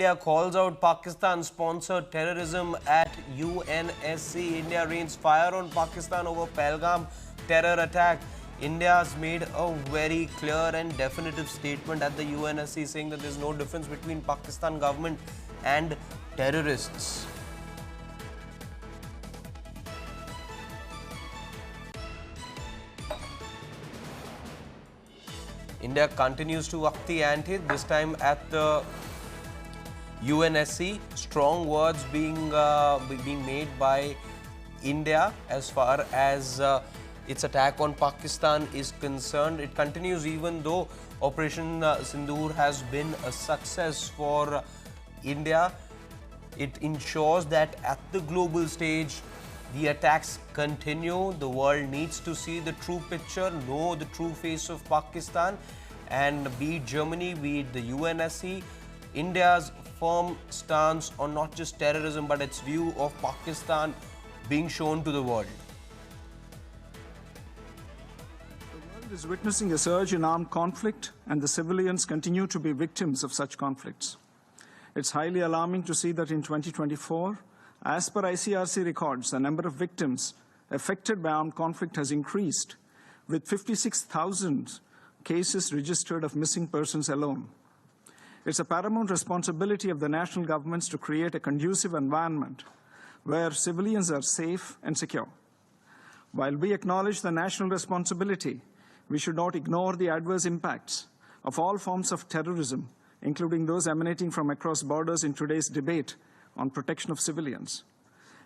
India calls out Pakistan-sponsored terrorism at UNSC. India rains fire on Pakistan over Pahalgam terror attack. India has made a very clear and definitive statement at the UNSC saying that there is no difference between Pakistan government and terrorists. India continues to up the ante, this time at the UNSC. Strong words being made by India as far as its attack on Pakistan is concerned. It continues even though Operation Sindoor has been a success for India. It ensures that at the global stage, the attacks continue. The world needs to see the true picture, know the true face of Pakistan, and be it Germany, be it the UNSC, India's firm stance on not just terrorism but its view of Pakistan being shown to the world. The world is witnessing a surge in armed conflict, and the civilians continue to be victims of such conflicts. It's highly alarming to see that in 2024, as per ICRC records, the number of victims affected by armed conflict has increased, with 56,000 cases registered of missing persons alone. It's a paramount responsibility of the national governments to create a conducive environment where civilians are safe and secure. While we acknowledge the national responsibility, we should not ignore the adverse impacts of all forms of terrorism, including those emanating from across borders in today's debate on protection of civilians.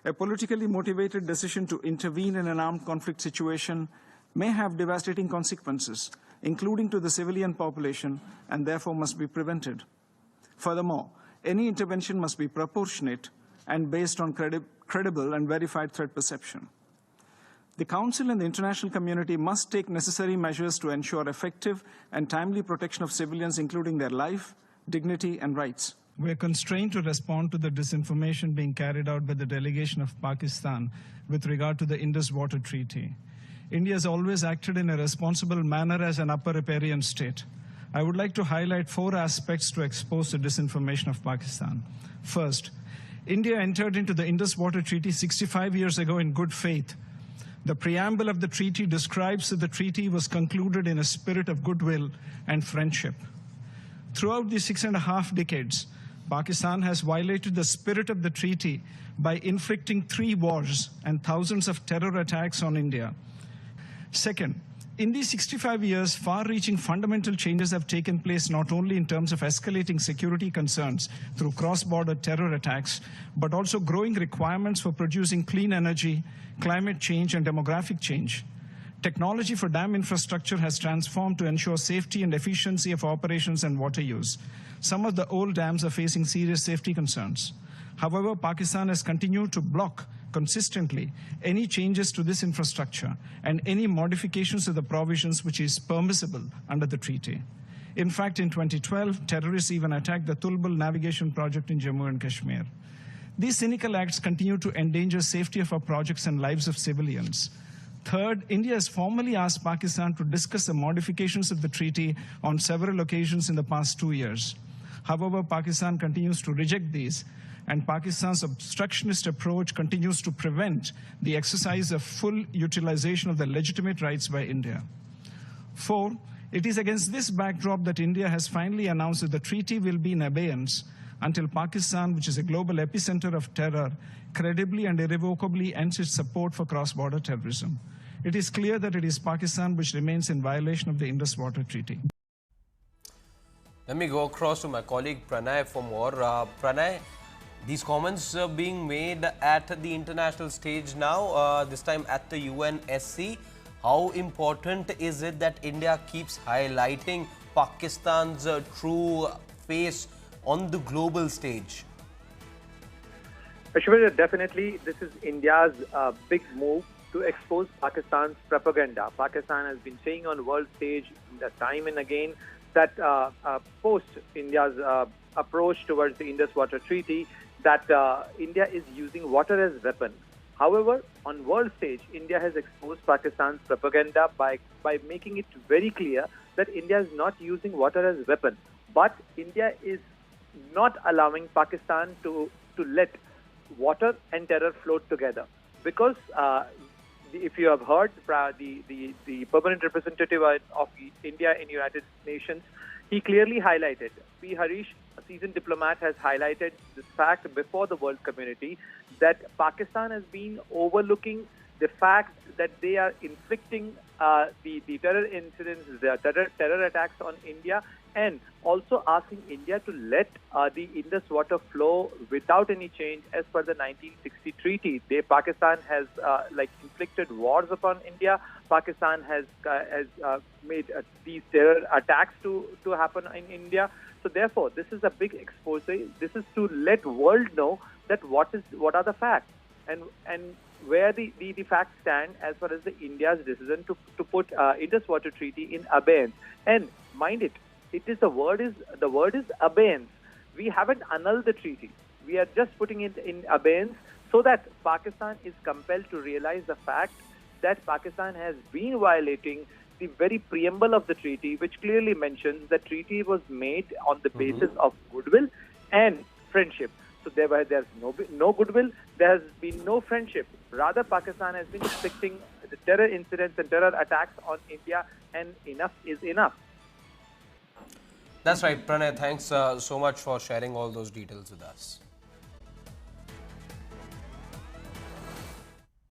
A politically motivated decision to intervene in an armed conflict situation may have devastating consequences, including to the civilian population, and therefore must be prevented. Furthermore, any intervention must be proportionate and based on credible and verified threat perception. The Council and the international community must take necessary measures to ensure effective and timely protection of civilians, including their life, dignity, and rights. We are constrained to respond to the disinformation being carried out by the delegation of Pakistan with regard to the Indus Water Treaty. India has always acted in a responsible manner as an upper riparian state. I would like to highlight 4 aspects to expose the disinformation of Pakistan. First, India entered into the Indus Water Treaty 65 years ago in good faith. The preamble of the treaty describes that the treaty was concluded in a spirit of goodwill and friendship. Throughout the 6.5 decades, Pakistan has violated the spirit of the treaty by inflicting 3 wars and thousands of terror attacks on India. Second, in these 65 years, far-reaching fundamental changes have taken place not only in terms of escalating security concerns through cross-border terror attacks, but also growing requirements for producing clean energy, climate change, and demographic change. Technology for dam infrastructure has transformed to ensure safety and efficiency of operations and water use. Some of the old dams are facing serious safety concerns. However, Pakistan has continued to block consistently any changes to this infrastructure and any modifications to the provisions which is permissible under the treaty. In fact, in 2012, terrorists even attacked the Tulbul navigation project in Jammu and Kashmir. These cynical acts continue to endanger safety of our projects and lives of civilians. Third, India has formally asked Pakistan to discuss the modifications of the treaty on several occasions in the past 2 years. However, Pakistan continues to reject these, and Pakistan's obstructionist approach continues to prevent the exercise of full utilization of the legitimate rights by India. 4, it is against this backdrop that India has finally announced that the treaty will be in abeyance until Pakistan, which is a global epicenter of terror, credibly and irrevocably ends its support for cross-border terrorism. It is clear that it is Pakistan which remains in violation of the Indus Water Treaty. Let me go across to my colleague Pranay for more. Pranay, these comments are being made at the international stage now, this time at the UNSC. How important is it that India keeps highlighting Pakistan's true face on the global stage? Ashwin, definitely this is India's big move to expose Pakistan's propaganda. Pakistan has been saying on world stage time and again that post India's approach towards the Indus Water Treaty, that India is using water as weapon. However, on world stage, India has exposed Pakistan's propaganda by making it very clear that India is not using water as weapon, but India is not allowing Pakistan to let water and terror float together. Because if you have heard the permanent representative of India in United Nations, he clearly highlighted, P. Harish, a seasoned diplomat, has highlighted this fact before the world community that Pakistan has been overlooking the fact that they are inflicting the terror incidents, the terror attacks on India, and also asking India to let the Indus water flow without any change as per the 1960 treaty. Pakistan has inflicted wars upon India. Pakistan has made these terror attacks to happen in India. So therefore, this is a big expose. This is to let world know that what are the facts and where the facts stand as far as the India's decision to put Indus Water Treaty in abeyance. And mind it, the word is abeyance. We haven't annulled the treaty. We are just putting it in abeyance so that Pakistan is compelled to realize the fact that Pakistan has been violating the very preamble of the treaty, which clearly mentions the treaty was made on the basis of goodwill and friendship. So there's no goodwill, there has been no friendship. Rather, Pakistan has been inflicting the terror incidents and terror attacks on India, and enough is enough. That's right, Pranay. Thanks so much for sharing all those details with us.